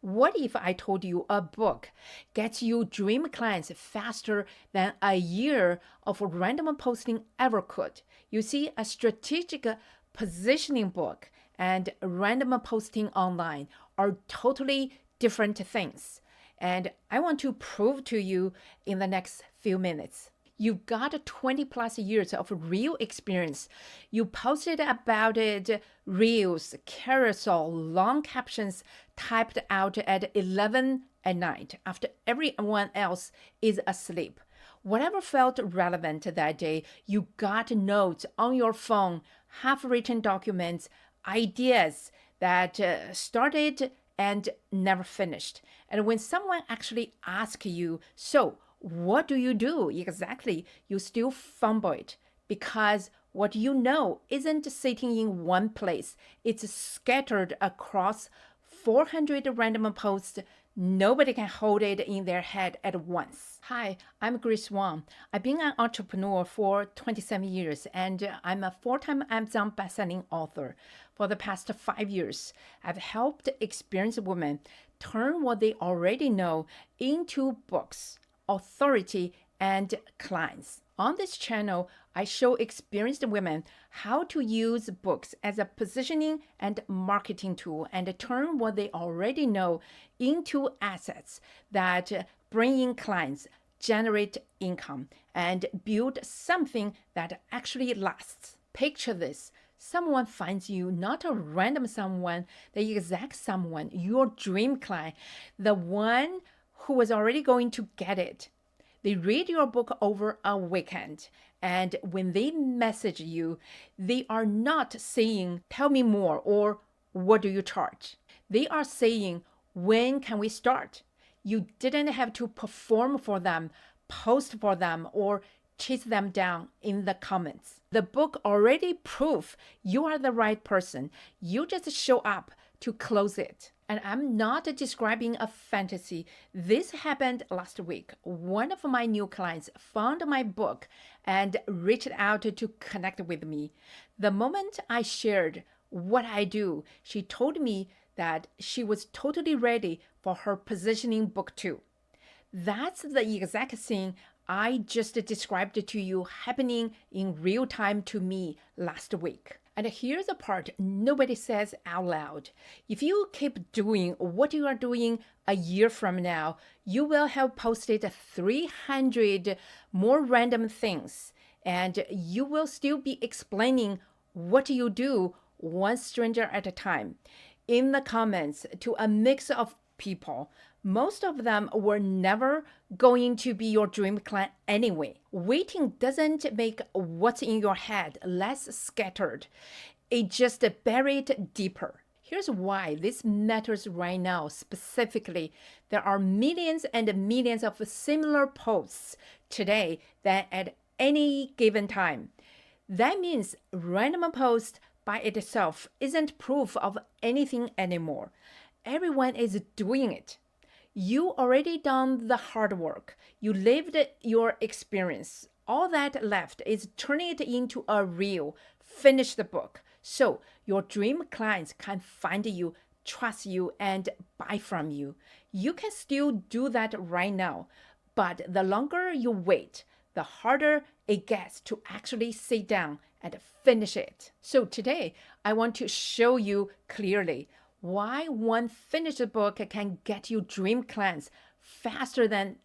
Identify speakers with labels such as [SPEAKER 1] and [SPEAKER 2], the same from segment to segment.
[SPEAKER 1] What if I told you a book gets you dream clients faster than a year of random posting ever could? You see, a strategic positioning book and random posting online are totally different things. And I want to prove to you in the next few minutes. You've got 20 plus years of real experience. You posted about it, reels, carousel, long captions typed out at 11 at night after everyone else is asleep. Whatever felt relevant that day, you got notes on your phone, half written documents, ideas that started and never finished. And when someone actually asks you, so what do you do exactly? You still fumble it because what you know isn't sitting in one place. It's scattered across 400 random posts. Nobody can hold it in their head at once. Hi, I'm Grace Wang. I've been an entrepreneur for 27 years and I'm a full-time Amazon bestselling author. For the past 5 years, I've helped experienced women turn what they already know into books, authority, and clients. On this channel, I show experienced women how to use books as a positioning and marketing tool and turn what they already know into assets that bring in clients, generate income, and build something that actually lasts. Picture this. Someone finds you, not a random someone, the exact someone, your dream client, the one who was already going to get it. They read your book over a weekend, and when they message you, they are not saying, tell me more, or what do you charge? They are saying, when can we start? You didn't have to perform for them, post for them, or chase them down in the comments. The book already proved you are the right person. You just show up to close it. And I'm not describing a fantasy. This happened last week. One of my new clients found my book and reached out to connect with me. The moment I shared what I do, she told me that she was totally ready for her positioning book too. That's the exact thing I just described to you happening in real time to me last week. And here's the part nobody says out loud. If you keep doing what you are doing a year from now, you will have posted 300 more random things, and you will still be explaining what you do one stranger at a time in the comments to a mix of people. Most of them were never going to be your dream client anyway. Waiting doesn't make what's in your head less scattered. It just buried deeper. Here's why this matters right now specifically. There are millions and millions of similar posts today than at any given time. That means random post by itself isn't proof of anything anymore. Everyone is doing it. You already done the hard work. You lived your experience. All that left is turning it into a reel, finish the book. So your dream clients can find you, trust you, and buy from you. You can still do that right now. But the longer you wait, the harder it gets to actually sit down and finish it. So today, I want to show you clearly why one finished book can get you dream clients faster than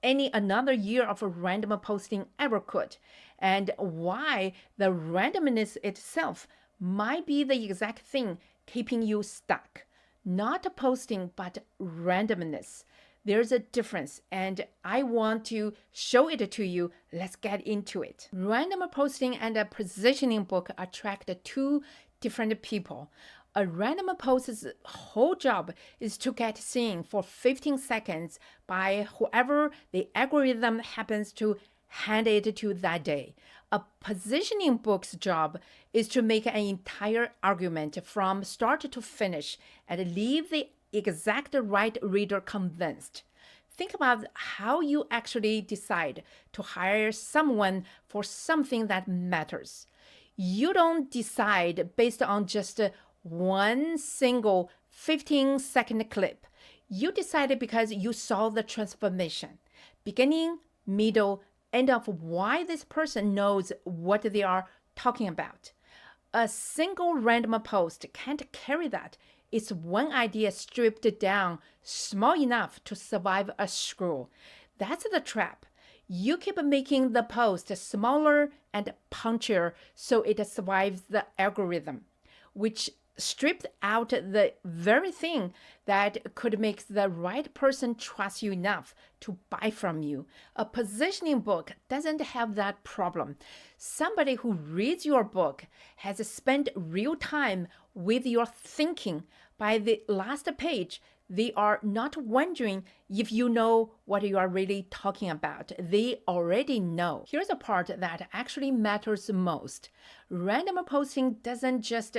[SPEAKER 1] any another year of a random posting ever could, and why the randomness itself might be the exact thing keeping you stuck. Not posting, but randomness. There's a difference, and I want to show it to you. Let's get into it. Random posting and a positioning book attract two different people. A random post's whole job is to get seen for 15 seconds by whoever the algorithm happens to hand it to that day. A positioning book's job is to make an entire argument from start to finish and leave the exact right reader convinced. Think about how you actually decide to hire someone for something that matters. You don't decide based on just one single 15-second clip. You decided because you saw the transformation, beginning, middle, end of why this person knows what they are talking about. A single random post can't carry that. It's one idea stripped down, small enough to survive a scroll. That's the trap. You keep making the post smaller and punchier so it survives the algorithm, which stripped out the very thing that could make the right person trust you enough to buy from you. A positioning book doesn't have that problem. Somebody who reads your book has spent real time with your thinking. By the last page, they are not wondering if you know what you are really talking about. They already know. Here's a part that actually matters most. Random posting doesn't just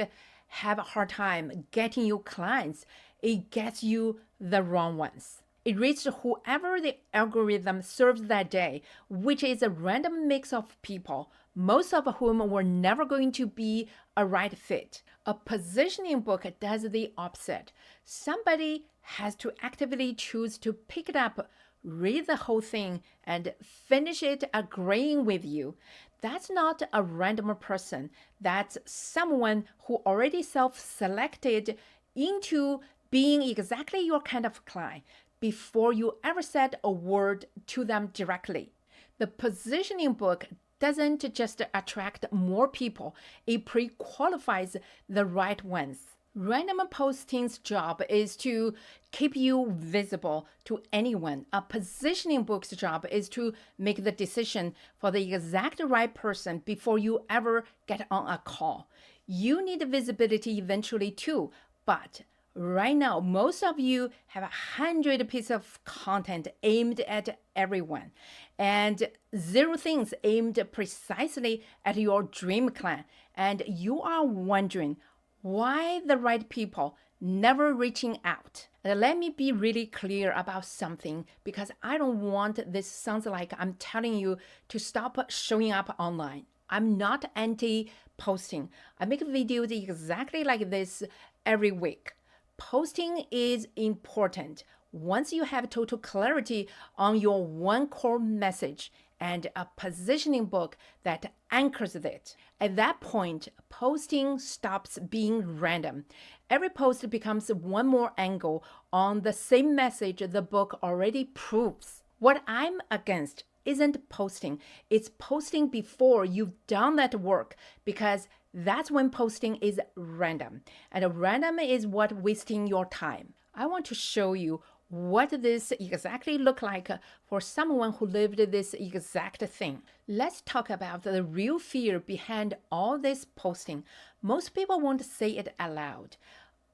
[SPEAKER 1] have a hard time getting you clients, it gets you the wrong ones. It reaches whoever the algorithm serves that day, which is a random mix of people, most of whom were never going to be a right fit. A positioning book does the opposite. Somebody has to actively choose to pick it up, read the whole thing, and finish it agreeing with you. That's not a random person. That's someone who already self-selected into being exactly your kind of client before you ever said a word to them directly. The positioning book doesn't just attract more people, it pre-qualifies the right ones. Random posting's job is to keep you visible to anyone. A positioning book's job is to make the decision for the exact right person before you ever get on a call. You need visibility eventually too, but right now, most of you have 100 pieces of content aimed at everyone and 0 things aimed precisely at your dream client. And you are wondering, why the right people never reaching out? Let me be really clear about something because I don't want this sounds like I'm telling you to stop showing up online. I'm not anti-posting. I make videos exactly like this every week. Posting is important once you have total clarity on your one core message and a positioning book that anchors it. At that point, posting stops being random. Every post becomes one more angle on the same message the book already proves. What I'm against isn't posting, it's posting before you've done that work because that's when posting is random. And random is what wasting your time. I want to show you what this exactly look like for someone who lived this exact thing. Let's talk about the real fear behind all this posting. Most people won't say it aloud.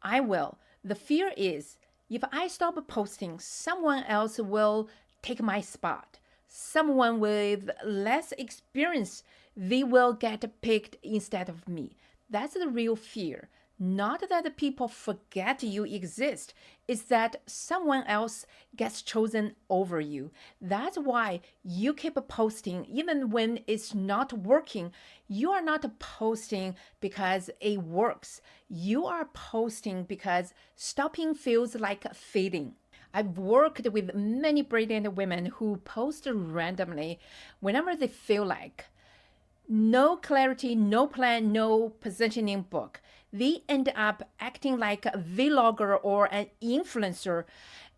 [SPEAKER 1] I will. The fear is if I stop posting, someone else will take my spot. Someone with less experience, they will get picked instead of me. That's the real fear. Not that the people forget you exist, it's that someone else gets chosen over you. That's why you keep posting even when it's not working. You are not posting because it works. You are posting because stopping feels like failing. I've worked with many brilliant women who post randomly whenever they feel like. No clarity, no plan, no positioning book. They end up acting like a vlogger or an influencer.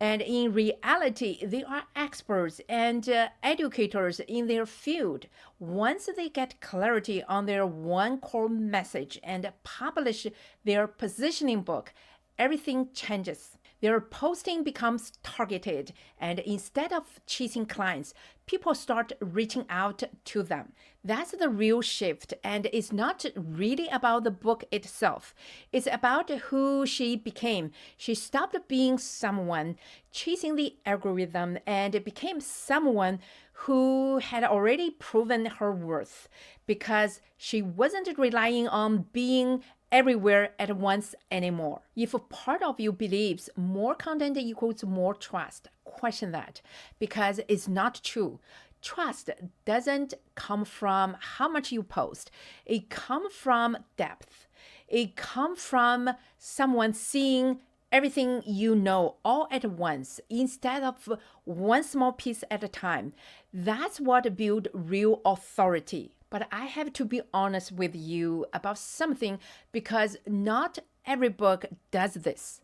[SPEAKER 1] And in reality, they are experts and educators in their field. Once they get clarity on their one core message and publish their positioning book, everything changes. Their posting becomes targeted, and instead of chasing clients, people start reaching out to them. That's the real shift, and it's not really about the book itself. It's about who she became. She stopped being someone chasing the algorithm and became someone who had already proven her worth because she wasn't relying on being everywhere at once anymore. If a part of you believes more content equals more trust, question that because it's not true. Trust doesn't come from how much you post. It comes from depth. It comes from someone seeing everything you know all at once instead of one small piece at a time. That's what builds real authority. But I have to be honest with you about something because not every book does this.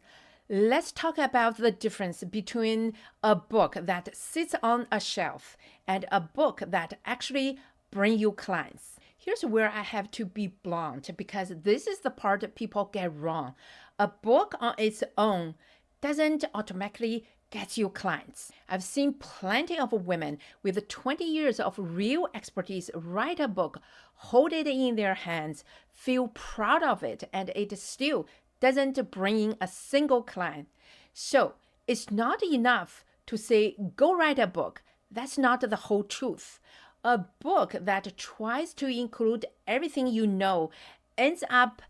[SPEAKER 1] Let's talk about the difference between a book that sits on a shelf and a book that actually brings you clients. Here's where I have to be blunt because this is the part people get wrong. A book on its own doesn't automatically get you clients. I've seen plenty of women with 20 years of real expertise write a book, hold it in their hands, feel proud of it, and it still doesn't bring in a single client. So it's not enough to say, go write a book. That's not the whole truth. A book that tries to include everything you know ends up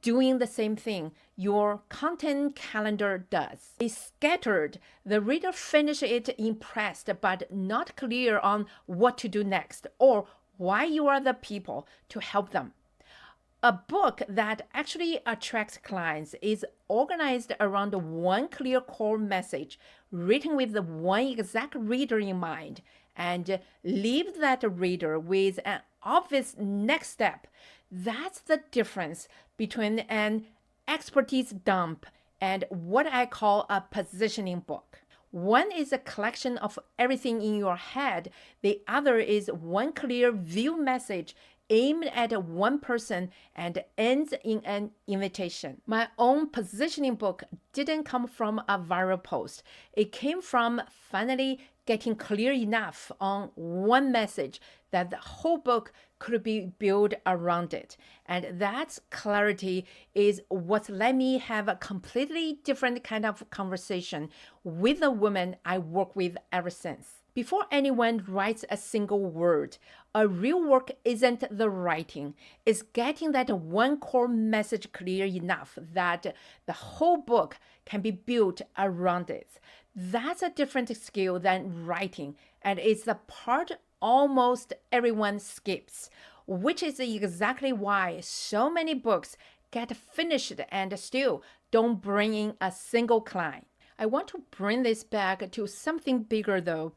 [SPEAKER 1] doing the same thing your content calendar does. It's scattered. The reader finishes it impressed but not clear on what to do next or why you are the people to help them. A book that actually attracts clients is organized around one clear core message, written with the one exact reader in mind, and leaves that reader with an obvious next step. That's the difference between an expertise dump and what I call a positioning book. One is a collection of everything in your head. The other is one clear view message aimed at one person and ends in an invitation. My own positioning book didn't come from a viral post. It came from finally getting clear enough on one message that the whole book could be built around it. And that clarity is what let me have a completely different kind of conversation with the woman I work with ever since. Before anyone writes a single word, a real work isn't the writing. It's getting that one core message clear enough that the whole book can be built around it. That's a different skill than writing, and it's the part almost everyone skips, which is exactly why so many books get finished and still don't bring in a single client. I want to bring this back to something bigger though,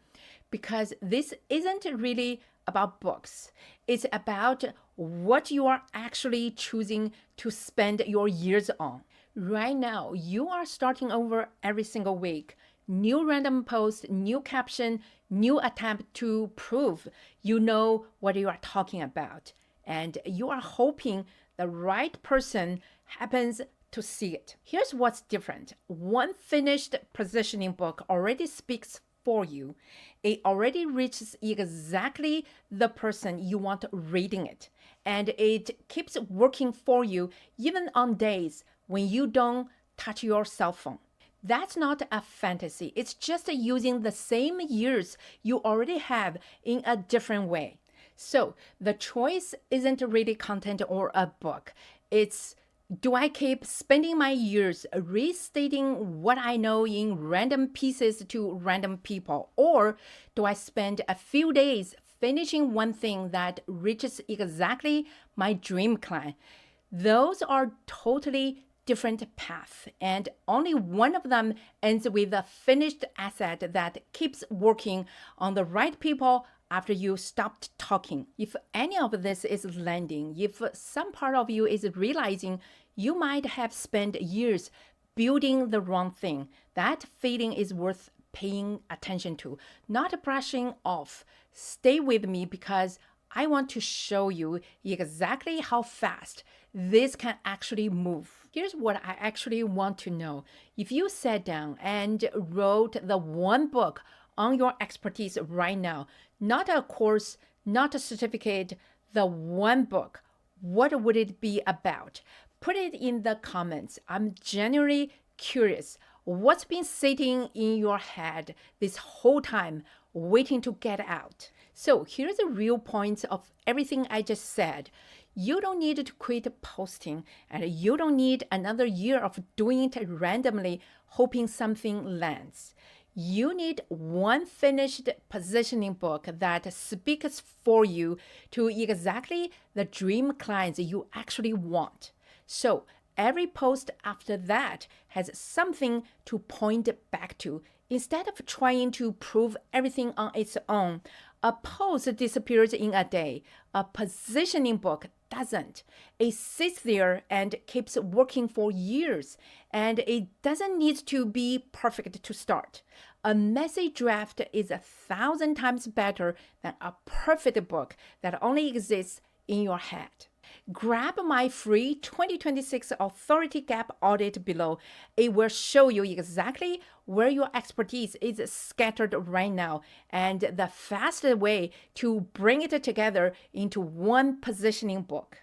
[SPEAKER 1] because this isn't really about books. It's about what you are actually choosing to spend your years on. Right now, you are starting over every single week. New random post, new caption, new attempt to prove you know what you are talking about. And you are hoping the right person happens to see it. Here's what's different. One finished positioning book already speaks for you. It already reaches exactly the person you want reading it. And it keeps working for you even on days when you don't touch your cell phone. That's not a fantasy. It's just using the same years you already have in a different way. So the choice isn't really content or a book. It's do I keep spending my years restating what I know in random pieces to random people? Or do I spend a few days finishing one thing that reaches exactly my dream client? Those are totally different paths, and only one of them ends with a finished asset that keeps working on the right people after you stopped talking. If any of this is landing, if some part of you is realizing you might have spent years building the wrong thing, that feeling is worth paying attention to, not brushing off. Stay with me because I want to show you exactly how fast this can actually move. Here's what I actually want to know. If you sat down and wrote the one book on your expertise right now, not a course, not a certificate, the one book, what would it be about? Put it in the comments. I'm genuinely curious. What's been sitting in your head this whole time, waiting to get out? So here's the real points of everything I just said. You don't need to quit posting, and you don't need another year of doing it randomly, hoping something lands. You need one finished positioning book that speaks for you to exactly the dream clients you actually want. So every post after that has something to point back to. Instead of trying to prove everything on its own, a post disappears in a day. A positioning book doesn't. It sits there and keeps working for years, and it doesn't need to be perfect to start. A messy draft is 1,000 times better than a perfect book that only exists in your head. Grab my free 2026 Authority Gap Audit below. It will show you exactly where your expertise is scattered right now and the fastest way to bring it together into one positioning book.